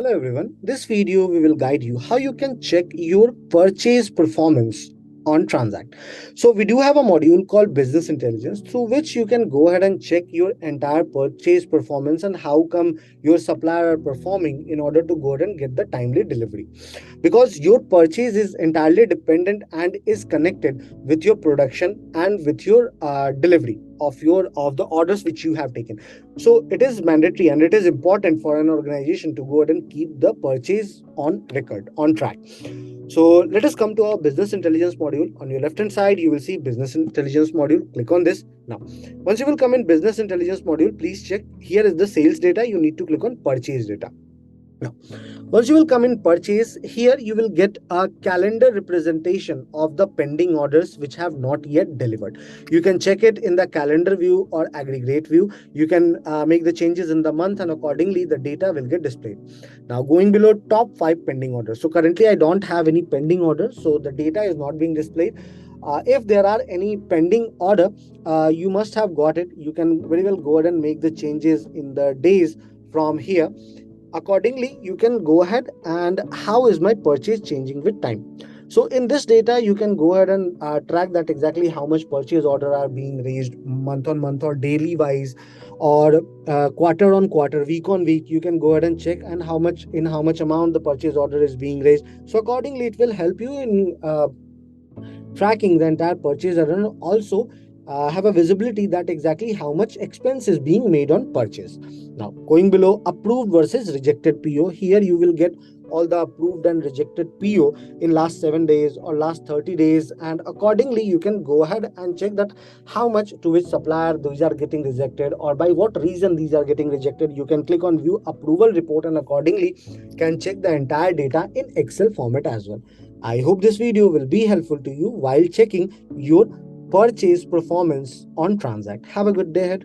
Hello everyone. This video we will guide you how you can check your purchase performance on TranZact. So we do have a module called Business Intelligence through which you can go ahead and check your entire purchase performance and how come your supplier are performing in order to go ahead and get the timely delivery. Because your purchase is entirely dependent and is connected with your production and with your delivery of the orders which you have taken. So it is mandatory and it is important for an organization to go ahead and keep the purchase on record, on track. So let us come to our business intelligence module. On your left hand side, you will see business intelligence module. Click on this. Now, once you will come in business intelligence module, please check. Here is the sales data. You need to click on purchase data. Now, once you will come in purchase, here you will get a calendar representation of the pending orders which have not yet delivered. You can check it in the calendar view or aggregate view. You can make the changes in the month and accordingly the data will get displayed. Now going below top 5 pending orders. So currently I don't have any pending orders, so the data is not being displayed. If there are any pending order, you must have got it. You can very well go ahead and make the changes in the days from here. Accordingly, you can go ahead and how is my purchase changing with time. So in this data, you can go ahead and track that exactly how much purchase order are being raised month on month or daily wise or quarter on quarter, week on week. You can go ahead and check and how much amount the purchase order is being raised. So accordingly, it will help you in tracking the entire purchase order and also have a visibility that exactly how much expense is being made on purchase. Now going below approved versus rejected PO, here you will get all the approved and rejected PO in last 7 days or last 30 days, and accordingly you can go ahead and check that how much to which supplier these are getting rejected or by what reason these are getting rejected. You can click on view approval report and accordingly can check the entire data in Excel format as well. I hope this video will be helpful to you while checking your purchase performance on TranZact. Have a good day ahead.